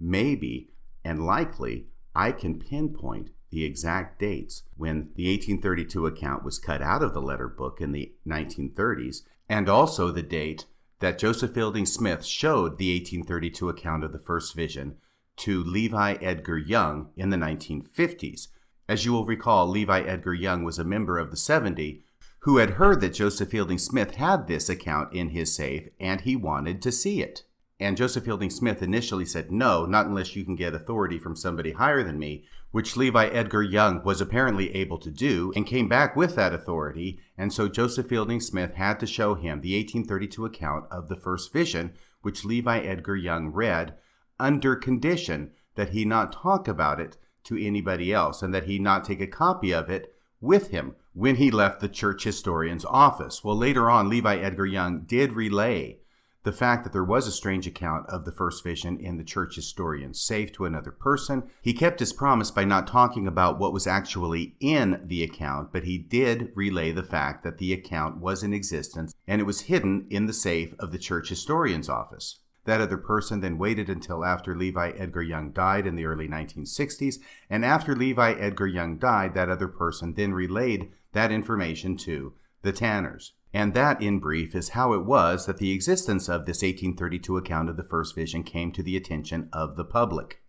maybe and likely I can pinpoint the exact dates when the 1832 account was cut out of the letter book in the 1930s, and also the date that Joseph Fielding Smith showed the 1832 account of the First Vision to Levi Edgar Young in the 1950s. As you will recall, Levi Edgar Young was a member of the 70 who had heard that Joseph Fielding Smith had this account in his safe, and he wanted to see it. And Joseph Fielding Smith initially said, no, not unless you can get authority from somebody higher than me, which Levi Edgar Young was apparently able to do, and came back with that authority. And so Joseph Fielding Smith had to show him the 1832 account of the First Vision, which Levi Edgar Young read, under condition that he not talk about it to anybody else, and that he not take a copy of it with him when he left the church historian's office. Well, later on, Levi Edgar Young did relay the fact that there was a strange account of the First Vision in the church historian's safe to another person. He kept his promise by not talking about what was actually in the account, but he did relay the fact that the account was in existence and it was hidden in the safe of the church historian's office. That other person then waited until after Levi Edgar Young died in the early 1960s, and after Levi Edgar Young died, that other person then relayed that information to the Tanners. And that, in brief, is how it was that the existence of this 1832 account of the First Vision came to the attention of the public.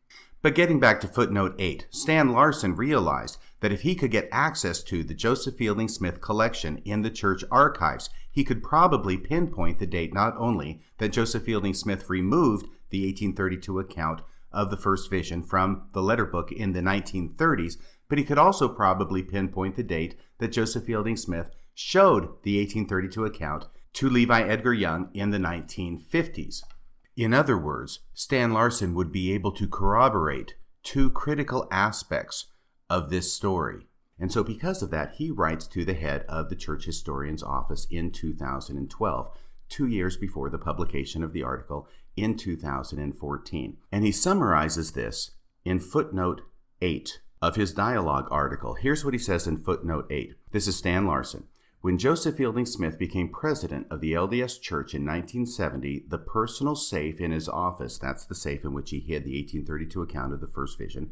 But getting back to footnote 8, Stan Larson realized that if he could get access to the Joseph Fielding Smith collection in the church archives, he could probably pinpoint the date not only that Joseph Fielding Smith removed the 1832 account of the First Vision from the letter book in the 1930s, but he could also probably pinpoint the date that Joseph Fielding Smith showed the 1832 account to Levi Edgar Young in the 1950s. In other words, Stan Larson would be able to corroborate 2 critical aspects of this story. And so because of that, he writes to the head of the church historian's office in 2012, 2 years before the publication of the article in 2014. And he summarizes this in footnote 8 of his dialogue article. Here's what he says in footnote 8. This is Stan Larson. When Joseph Fielding Smith became president of the LDS Church in 1970, the personal safe in his office, that's the safe in which he hid the 1832 account of the First Vision,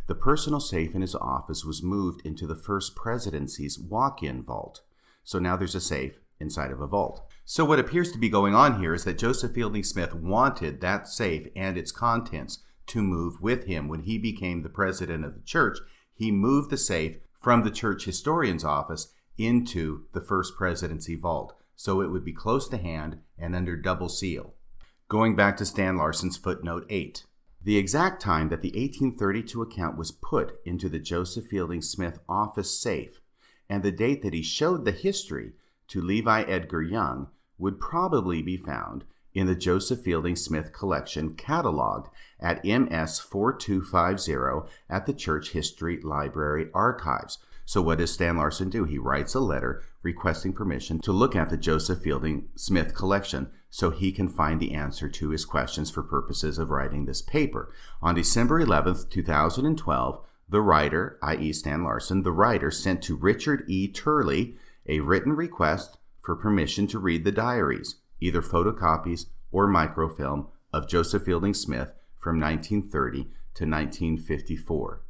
the personal safe in his office was moved into the First Presidency's walk-in vault. So now there's a safe inside of a vault. So what appears to be going on here is that Joseph Fielding Smith wanted that safe and its contents to move with him. When he became the president of the church, he moved the safe from the church historian's office into the First Presidency vault, so it would be close to hand and under double seal. Going back to Stan Larson's footnote 8. The exact time that the 1832 account was put into the Joseph Fielding Smith office safe, and the date that he showed the history to Levi Edgar Young, would probably be found in the Joseph Fielding Smith collection cataloged at MS 4250 at the Church History Library Archives. So what does Stan Larson do? He writes a letter requesting permission to look at the Joseph Fielding Smith collection so he can find the answer to his questions for purposes of writing this paper. On December 11th, 2012, the writer, i.e. Stan Larson, the writer sent to Richard E. Turley a written request for permission to read the diaries, either photocopies or microfilm, of Joseph Fielding Smith from 1930 to 1954.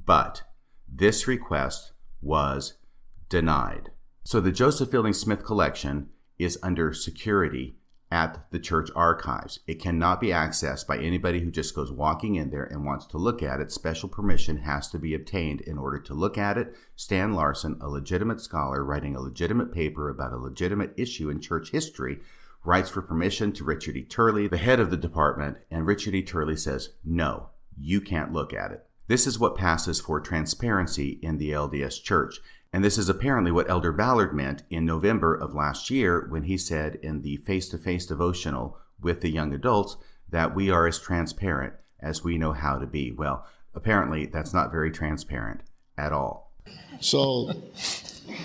But this request was denied. So the Joseph Fielding Smith collection is under security at the church archives. It cannot be accessed by anybody who just goes walking in there and wants to look at it. Special permission has to be obtained in order to look at it. Stan Larson, a legitimate scholar writing a legitimate paper about a legitimate issue in church history, writes for permission to Richard E. Turley, the head of the department, and Richard E. Turley says, no, you can't look at it. This is what passes for transparency in the LDS Church. And this is apparently what Elder Ballard meant in November of last year when he said in the face-to-face devotional with the young adults that we are as transparent as we know how to be. Well, apparently that's not very transparent at all. So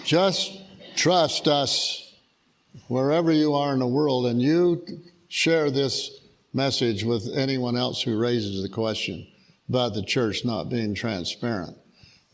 just trust us wherever you are in the world, and you share this message with anyone else who raises the question about the church not being transparent.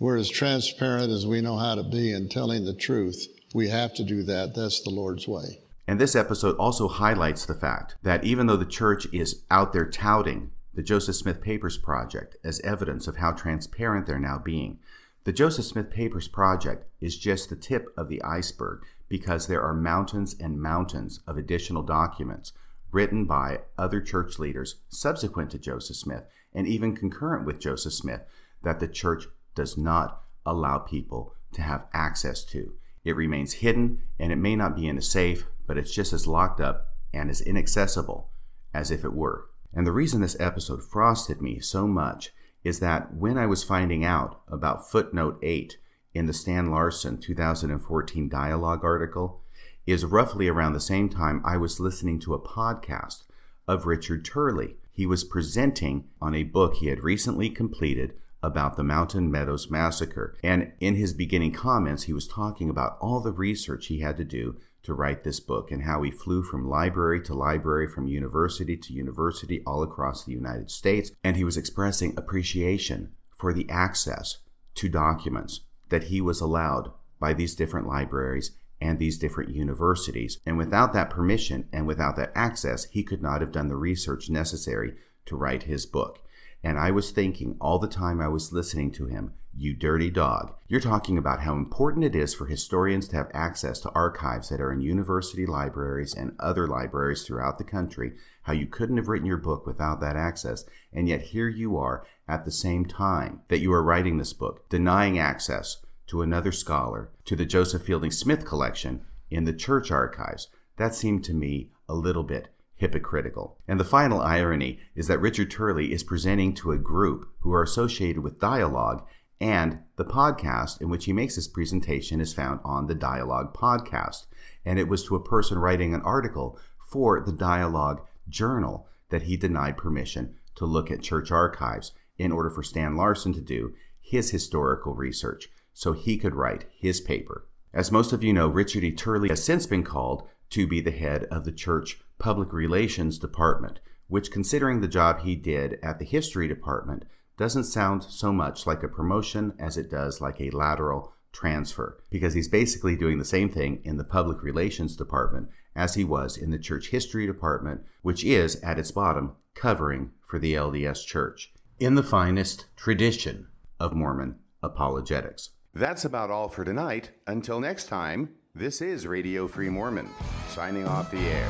We're as transparent as we know how to be in telling the truth. We have to do that. That's the Lord's way. And this episode also highlights the fact that even though the church is out there touting the Joseph Smith Papers Project as evidence of how transparent they're now being, the Joseph Smith Papers Project is just the tip of the iceberg, because there are mountains and mountains of additional documents written by other church leaders subsequent to Joseph Smith and even concurrent with Joseph Smith that the church does not allow people to have access to. It remains hidden, and it may not be in a safe, but it's just as locked up and as inaccessible as if it were. And the reason this episode frosted me so much is that when I was finding out about footnote 8 in the Stan Larson 2014 dialogue article is roughly around the same time I was listening to a podcast of Richard Turley. He was presenting on a book he had recently completed about the Mountain Meadows Massacre. And in his beginning comments, he was talking about all the research he had to do to write this book and how he flew from library to library, from university to university all across the United States. And he was expressing appreciation for the access to documents that he was allowed by these different libraries and these different universities. And without that permission and without that access, he could not have done the research necessary to write his book. And I was thinking all the time I was listening to him, you dirty dog. You're talking about how important it is for historians to have access to archives that are in university libraries and other libraries throughout the country, how you couldn't have written your book without that access. And yet here you are at the same time that you are writing this book, denying access to another scholar, to the Joseph Fielding Smith collection in the church archives. That seemed to me a little bit hypocritical. And the final irony is that Richard Turley is presenting to a group who are associated with Dialogue, and the podcast in which he makes this presentation is found on the Dialogue podcast. And it was to a person writing an article for the Dialogue Journal that he denied permission to look at church archives in order for Stan Larson to do his historical research so he could write his paper. As most of you know, Richard E. Turley has since been called to be the head of the church public relations department, which, considering the job he did at the history department, doesn't sound so much like a promotion as it does like a lateral transfer, because he's basically doing the same thing in the public relations department as he was in the church history department, which is, at its bottom, covering for the LDS Church in the finest tradition of Mormon apologetics. That's about all for tonight. Until next time, this is Radio Free Mormon, signing off the air.